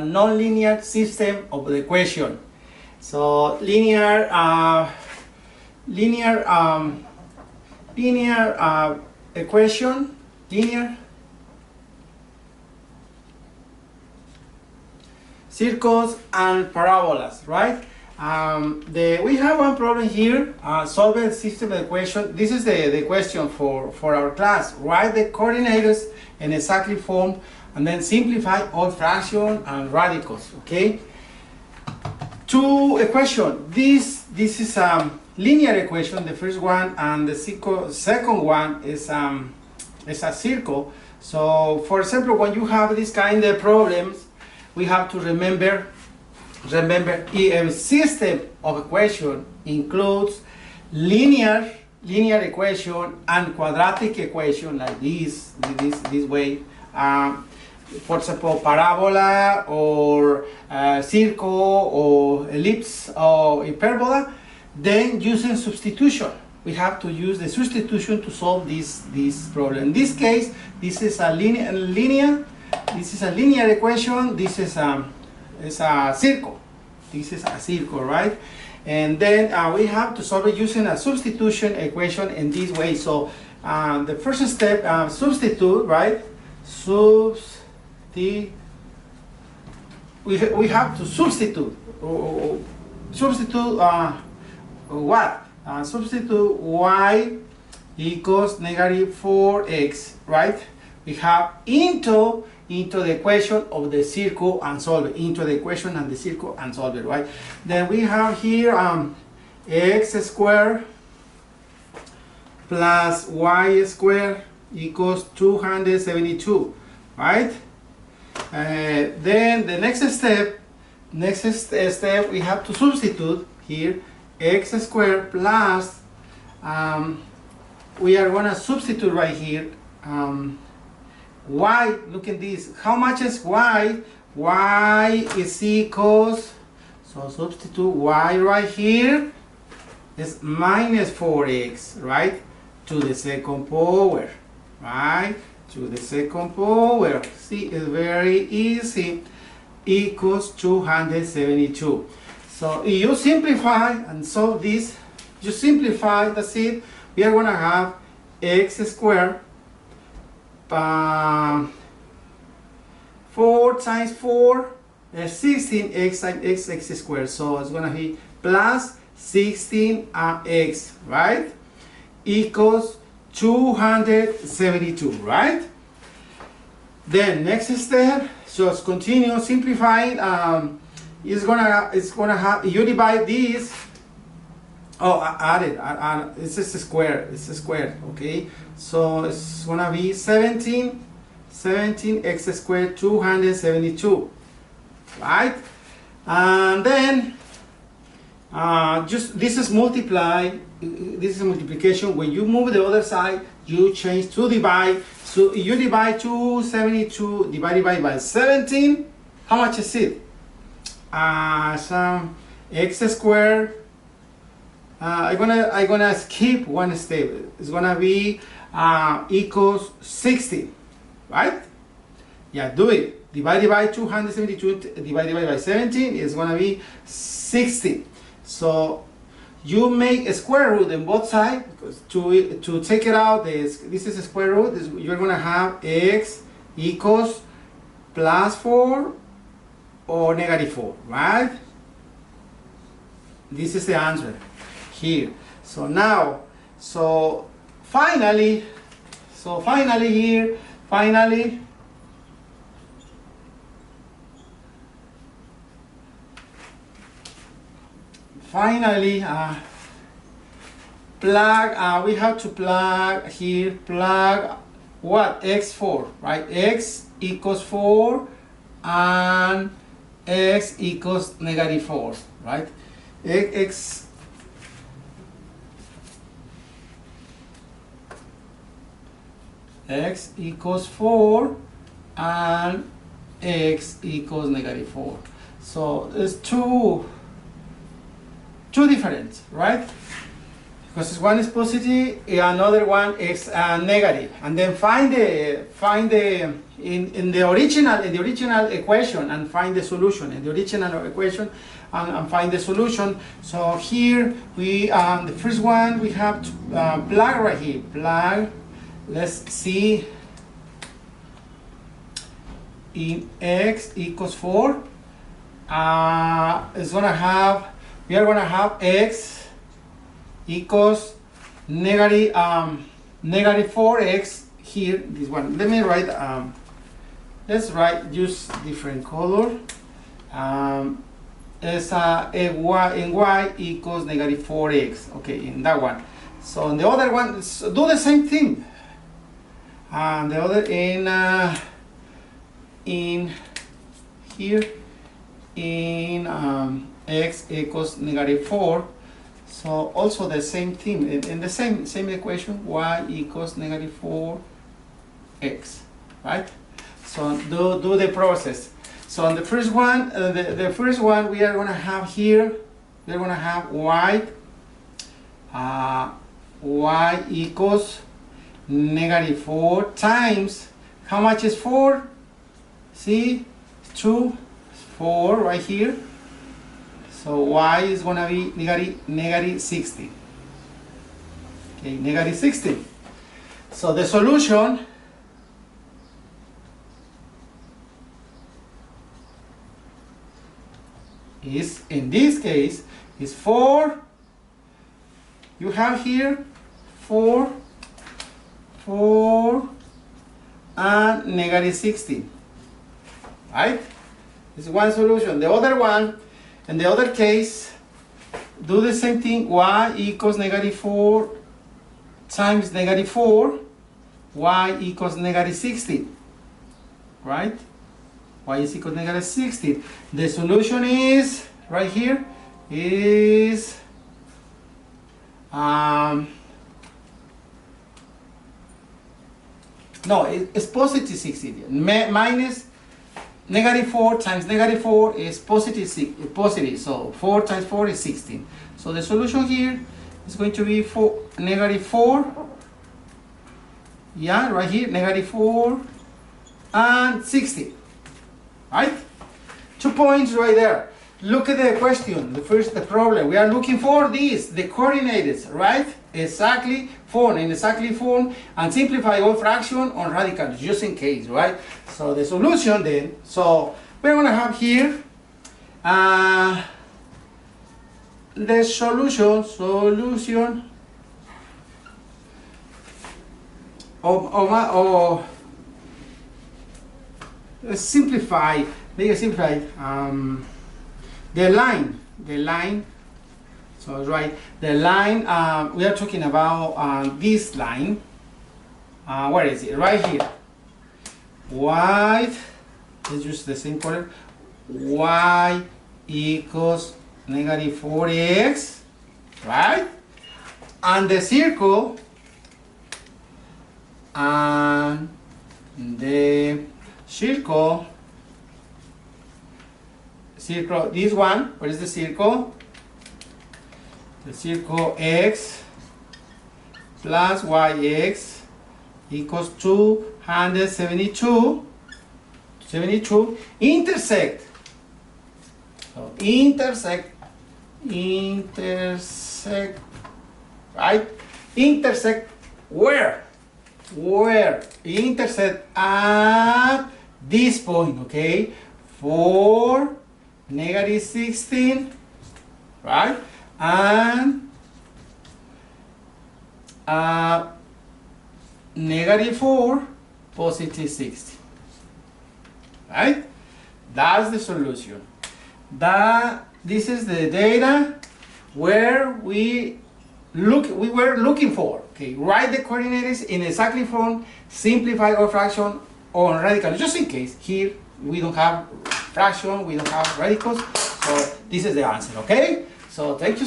nonlinear system of the equation. So linear equation, linear circles and parabolas, right? We have one problem here. Solve the system equation. This is the question for our class. Write the coordinates in exactly form and then simplify all fractions and radicals. Okay. Two equations. This is linear equation, the first one, and the second one is a circle. So, for example, when you have this kind of problems, we have to remember a system of equation includes linear equation and quadratic equation like this way. For example, parabola or circle or ellipse or hyperbola. Then using substitution, we have to use the substitution to solve this problem. In this case, this is a linear. This is a linear equation. This is a circle. This is a circle, right? And then we have to solve it using a substitution equation in this way. So the first step, substitute, right? We have to substitute. Substitute what? Substitute y equals negative 4x, right? We have into the equation of the circle and solve it. Into the equation and the circle and solve it, right? Then we have here x squared plus y squared equals 272, right? Then the next step we have to substitute here x squared plus we are going to substitute right here y. Look at this. How much is y? Y is equals, so substitute y right here is minus 4x, right, to the second power, right, to the second power. See, it's very easy. Equals 272. So if you simplify and solve this, you simplify, that's it. We are going to have x squared 4 times 4 is 16x times x squared. So it's going to be plus 16x, right? Equals 272, right? Then next step, just continue simplifying. It's gonna have, you divide this. Oh, add it's a square. It's a square. Okay, so it's gonna be 17 x squared 272, right? And then just this is multiply. This is a multiplication. When you move the other side, you change to divide. So you divide 272 divided by 17. How much is it? Some x squared. I'm gonna skip one step. It's gonna be equals 16, right? Yeah, do it. Divided by 272 divided by 17 is gonna be 16. So you make a square root on both sides, because to take it out, this is a square root. You're gonna have x equals plus 4 or negative 4, right? This is the answer here. So now, finally here, plug, we have to plug here, plug what? X4, right? X equals 4 and x equals negative 4, right? X equals 4 and x equals negative 4. So it's two different, right? because one is positive, another one is negative, and then find the in the original equation and find the solution in the original equation and find the solution. So here we the first one we have to plug right here. Plug. Let's see. In x equals 4, we are gonna have x equals negative 4x here. This one. Let me write. Let's use different color. It's y equals negative 4x. Okay, in that one. So in the other one, do the same thing. And the other in here in x equals negative 4, so also the same thing in the same equation, y equals negative 4x, right? So do the process. So on the first one, the first one we are going to have here, we're going to have y equals negative 4 times, how much is 4? See, 2, 4 right here. So y is going to be negative 60. Okay, negative 60. So the solution is, in this case, is 4. You have here 4 and negative 60. Right? This is one solution. The other one, in the other case, do the same thing. Y equals negative 4 times negative 4. Y equals negative 60. Right? Y is equal to negative 60. The solution is, right here, is no, it's positive 60. Minus negative 4 times negative 4 is positive. So 4 times 4 is 16. So the solution here is going to be negative 4. Yeah, right here, negative 4 and 60. Right? 2 points right there. Look at the question, the problem. We are looking for this, the coordinates, right? Exactly form, and simplify all fraction on radicals, just in case, right? So the solution then, so we're going to have here the solution of simplify, make it simplify, the line, so right, the line, we are talking about this line, where is it? Right here. Y, let's use the same color, y equals negative 4x, right? And the circle, and the circle, this one, what is the circle? The circle x plus yx equals 272, intersect. So intersect, right? Intersect where? Intersect at this point, okay? For negative 16, right? And negative 4, positive 60. Right? That's the solution. This is the data where we were looking for. Okay, write the coordinates in exactly form, simplify all fraction on radicals. Just in case here we don't have fraction, we don't have radicals. So this is the answer. Okay. So thank you.